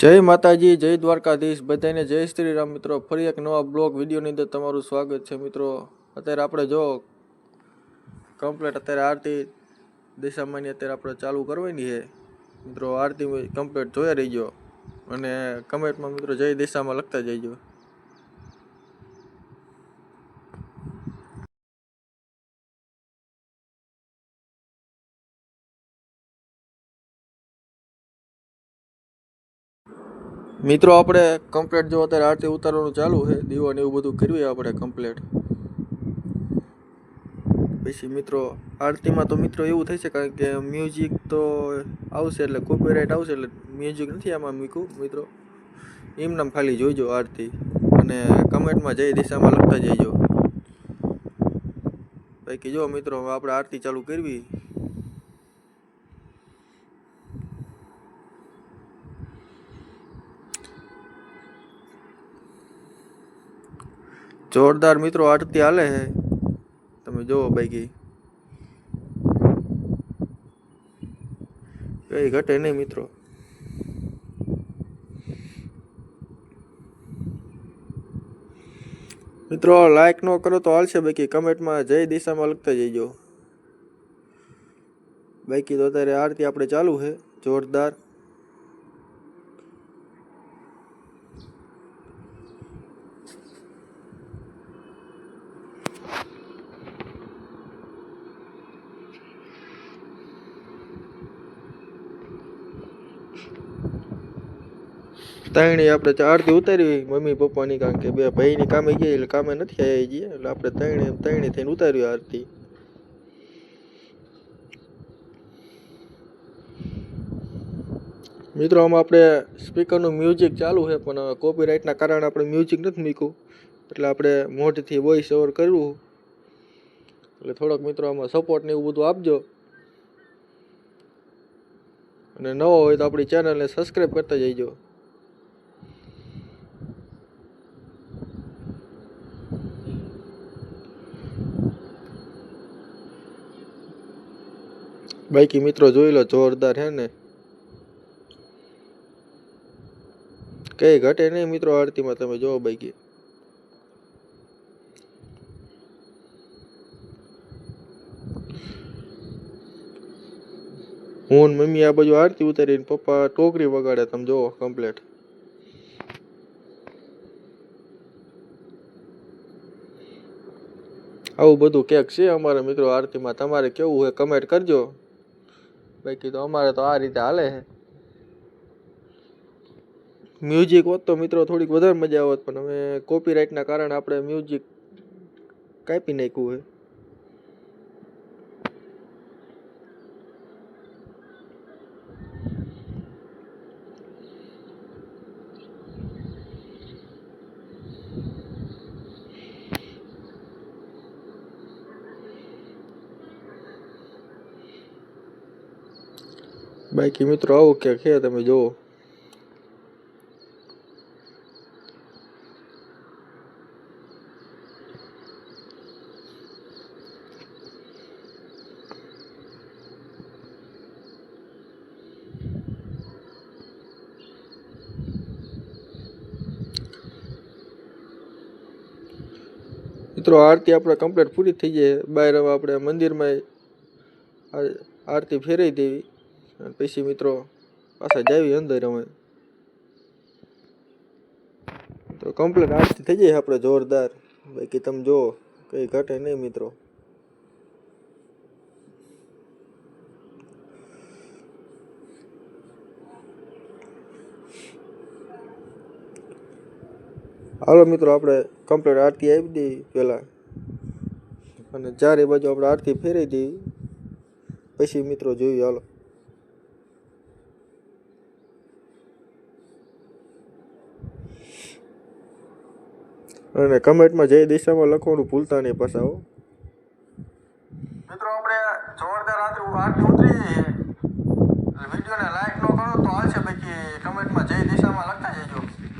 જય માતાજી, જય દ્વારકાધીશ, બધાને જય શ્રી રામ. મિત્રો, ફરી એક નવા બ્લોગ વિડીયોની અંદર તમારું સ્વાગત છે. મિત્રો, અત્યારે આપણે જો કમ્પ્લીટ અત્યારે આરતી દિશામાંની અત્યારે આપણે ચાલુ કરવાની છે. મિત્રો, આરતી કમ્પ્લીટ જોયા રહીજો અને કમેન્ટમાં મિત્રો જય દિશામાં લખતા જઈજો. મિત્રો, આપણે કમ્પ્લીટ જો અત્યારે આરતી ઉતારવાનું ચાલુ છે, દીવા ને એવું બધું કરવી આપણે કમ્પ્લીટ. પછી મિત્રો આરતીમાં તો મિત્રો એવું થઈ છે કારણ કે મ્યુઝિક તો આવશે એટલે કોપીરાઇટ આવશે એટલે મ્યુઝિક નથી આમાં મૂક્યું. મિત્રો, એમ નામ ખાલી જોઈજો આરતી અને કમેન્ટમાં જય દિશામાં લખતા જઈજો. બાકી જો મિત્રો આપણે આરતી ચાલુ કરવી. જોરદાર મિત્રો આરતી હાલે છે, તમે જોવો. બાકી કઈ ઘટે નહીં મિત્રો. મિત્રો લાઈક ન કરો તો હાલશે, બાકી કમેન્ટમાં જય દિશામાં લખતા જઈજો. બાકી તો અત્યારે આરતી આપણે ચાલુ છે જોરદાર. ત્રણેય આપણે આરતી ઉતારી મમ્મી પપ્પાની, કારણ કે બે ભાઈની કામે ગયા એટલે કામે નથી આવી ગયા એટલે આપણે ત્રણે થઈને ઉતાર્યું આરતી. મિત્રો, આમાં આપણે સ્પીકરનું મ્યુઝિક ચાલુ છે પણ કોપીરાઇટના કારણે આપણે મ્યુઝિક નથી મૂક્યું એટલે આપણે મોઢેથી વોઇસ ઓવર કરવું. એટલે થોડોક મિત્રો આમાં સપોર્ટ ને એવું બધું આપજો અને નવો હોય તો આપણી ચેનલને સબસ્ક્રાઈબ કરતા જઈજો. બાકી મિત્રો જોઈ લો, જોરદાર છે ને, કઈ ઘટે નહીં મિત્રો આરતીમાં, તમે જોવો. બાકી હું મમ્મી આ બાજુ આરતી ઉતારીને પપ્પા ટોકરી વગાડે, તમે જોવો કમ્પ્લીટ. આવું બધું કેક છે અમારે મિત્રો આરતીમાં. તમારે કેવું હોય કમેન્ટ કરજો. બાકી તો અમારે તો આ રીતે હાલે છે. મ્યુઝિક હોત તો મિત્રો થોડીક વધારે મજા આવત પણ હવે કોપીરાઇટના કારણે આપણે મ્યુઝિક કાપી નાખ્યું છે. બાકી મિત્રો આવું કે છે, તમે જોવો. મિત્રો આરતી આપણે કમ્પ્લીટ પૂરી થઈ જાય. બહાર હવે આપણે મંદિરમાં આરતી ફેરવી દેવી અને પછી મિત્રો પાછા જાવી અંદર. અમે તો કમ્પ્લીટ આરતી થઈ જાય આપણે જોરદાર. બાકી તમે જુઓ કઈ ઘટે નહીં મિત્રો. હાલો મિત્રો આપણે કમ્પ્લીટ આરતી આપી દઈએ પહેલાં અને ચારે બાજુ આપણે આરતી ફેરવી દઈએ પછી મિત્રો જોઈએ. હાલો. અને કમેન્ટમાં જય દિશામાં લખવાનું ભૂલતા નહીં પાછા. મિત્રો આપણે જોરદાર આરતી ઉતરી